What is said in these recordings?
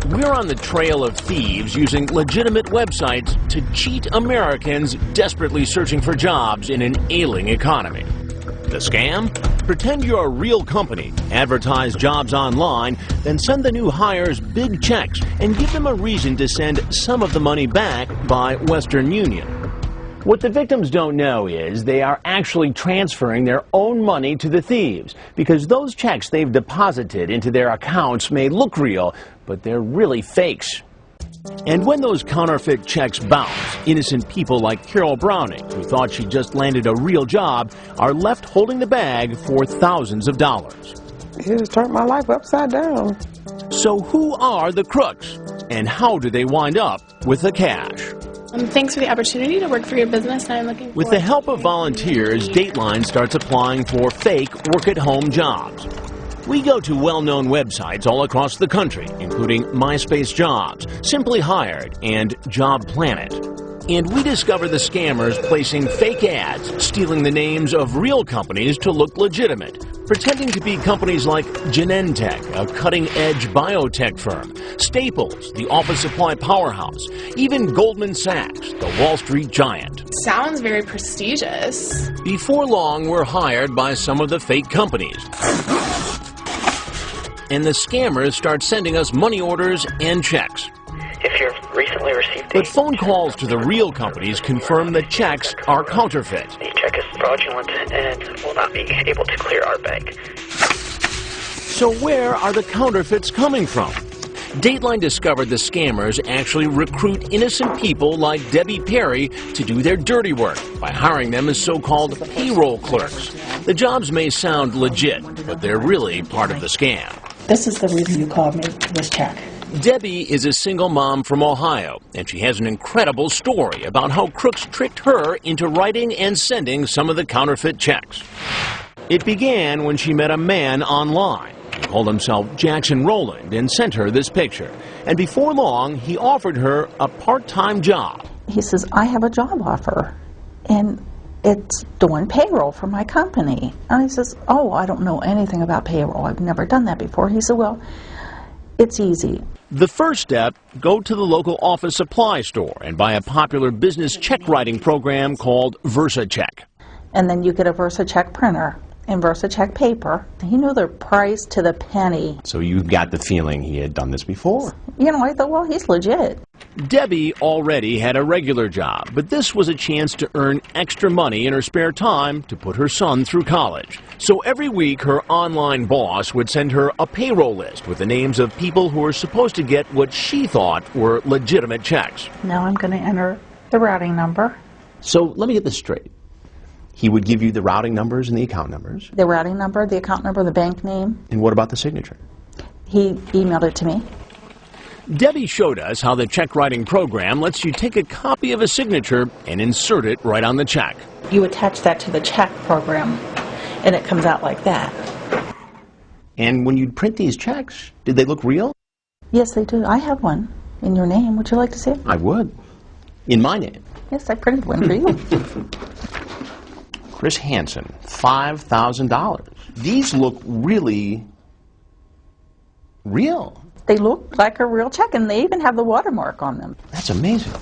we're on the trail of thieves using legitimate websites to cheat Americans desperately searching for jobs in an ailing economy. The scam? Pretend you're a real company, advertise jobs online, then send the new hires big checks and give them a reason to send some of the money back by Western Union. What the victims don't know is they are actually transferring their own money to the thieves, because those checks they've deposited into their accounts may look real, but they're really fakes. And when those counterfeit checks bounce, innocent people like Carol Browning, who thought she just landed a real job, are left holding the bag for thousands of dollars. It just turned my life upside down. So who are the crooks? And how do they wind up with the cash? Thanks for the opportunity to work for your business. I'm looking With the help of volunteers, Dateline starts applying for fake work-at-home jobs. We go to well-known websites all across the country, including MySpace Jobs, Simply Hired, and Job Planet. And we discover the scammers placing fake ads, stealing the names of real companies to look legitimate, pretending to be companies like Genentech, a cutting-edge biotech firm, Staples, the office supply powerhouse, even Goldman Sachs, the Wall Street giant. Sounds very prestigious. Before long, we're hired by some of the fake companies. And the scammers start sending us money orders and checks. If you've recently received But phone calls to the real companies confirm the checks are counterfeit. the check is fraudulent and will not be able to clear our bank. So where are the counterfeits coming from? Dateline discovered the scammers actually recruit innocent people like Debbie Perry to do their dirty work by hiring them as so-called payroll clerks. The jobs may sound legit, but they're really part of the scam. This is the reason you called me, this check. Debbie is a single mom from Ohio, and she has an incredible story about how crooks tricked her into writing and sending some of the counterfeit checks. It began when she met a man online. He called himself Jackson Rowland and sent her this picture. And before long, he offered her a part-time job. He says, I have a job offer, and it's doing payroll for my company. And he says, oh, I don't know anything about payroll. I've never done that before. He said, well, it's easy. The first step, go to the local office supply store and buy a popular business check writing program called VersaCheck. And then you get a VersaCheck printer and VersaCheck paper. He knew their price to the penny. So you got the feeling he had done this before. You know, I thought, well, he's legit. Debbie already had a regular job, but this was a chance to earn extra money in her spare time to put her son through college. So every week, her online boss would send her a payroll list with the names of people who were supposed to get what she thought were legitimate checks. Now I'm going to enter the routing number. So let me get this straight. He would give you the routing numbers and the account numbers. The routing number, the account number, the bank name. And what about the signature? He emailed it to me. Debbie showed us how the check writing program lets you take a copy of a signature and insert it right on the check. You attach that to the check program, and it comes out like that. And when you'd print these checks, did they look real? Yes, they do. I have one in your name. Would you like to see it? I would. In my name. Yes, I printed one for you. Chris Hansen, $5,000. These look really real. They look like a real check, and they even have the watermark on them. That's amazing.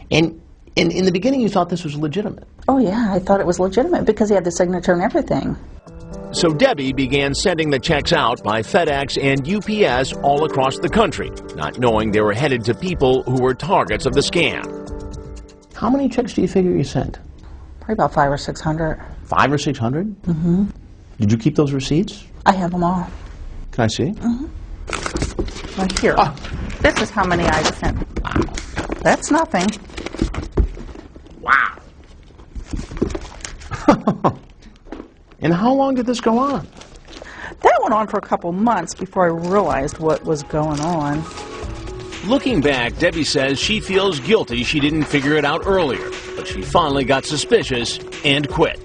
And in the beginning, you thought this was legitimate. Oh, yeah, I thought it was legitimate because he had the signature and everything. So Debbie began sending the checks out by FedEx and UPS all across the country, not knowing they were headed to people who were targets of the scam. How many checks do you figure you sent? Probably about 500 or 600. 500 or 600? Mm-hmm. Did you keep those receipts? I have them all. Can I see? Mm-hmm. Right here. Oh. This is how many I sent. Wow. That's nothing. Wow. And how long did this go on? That went on for a couple months before I realized what was going on. Looking back, Debbie says she feels guilty she didn't figure it out earlier, but she finally got suspicious and quit.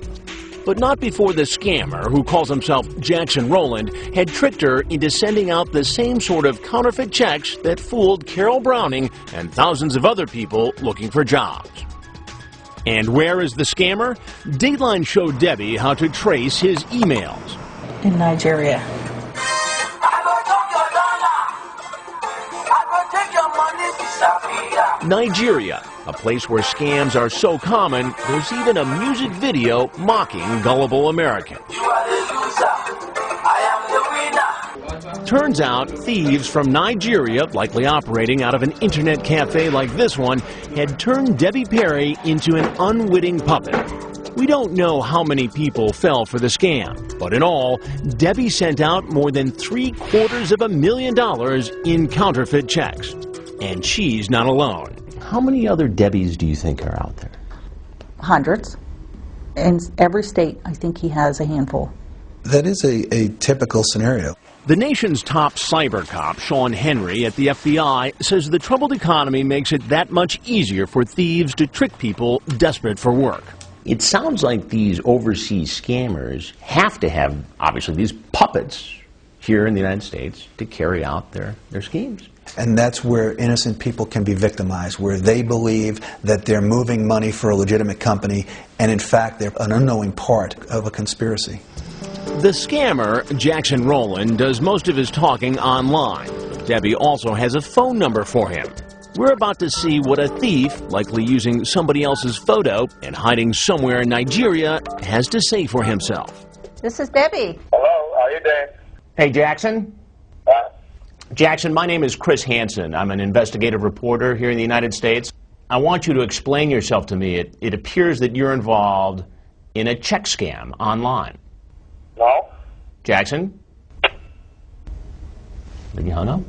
But not before the scammer, who calls himself Jackson Rowland, had tricked her into sending out the same sort of counterfeit checks that fooled Carol Browning and thousands of other people looking for jobs. And where is the scammer? Dateline showed Debbie how to trace his emails. In Nigeria. Nigeria, a place where scams are so common, there's even a music video mocking gullible Americans. Turns out thieves from Nigeria, likely operating out of an internet cafe like this one, had turned Debbie Perry into an unwitting puppet. We don't know how many people fell for the scam, but in all, Debbie sent out more than $750,000 in counterfeit checks. And she's not alone. How many other Debbies do you think are out there? Hundreds. In every state, I think he has a handful. That is a typical scenario. The nation's top cyber cop, Sean Henry at the FBI, says the troubled economy makes it that much easier for thieves to trick people desperate for work. It sounds like these overseas scammers have to have, obviously, these puppets here in the United States to carry out their schemes. And that's where innocent people can be victimized, where they believe that they're moving money for a legitimate company, and in fact, they're an unknowing part of a conspiracy. The scammer, Jackson Rowland, does most of his talking online. Debbie also has a phone number for him. We're about to see what a thief, likely using somebody else's photo and hiding somewhere in Nigeria, has to say for himself. This is Debbie. Hello, how you doing? Hey, Jackson? Jackson, my name is Chris Hansen. I'm an investigative reporter here in the United States. I want you to explain yourself to me. It appears that you're involved in a check scam online. No? Jackson? Did you hung up?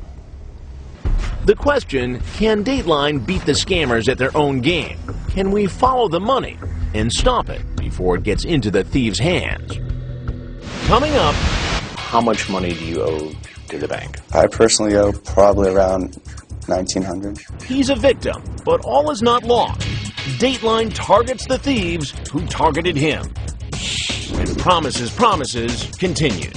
The question, can Dateline beat the scammers at their own game? Can we follow the money and stop it before it gets into the thieves' hands? Coming up, how much money do you owe to the bank? I personally owe probably around $1,900. He's a victim, but all is not lost. Dateline targets the thieves who targeted him. And Promises continues.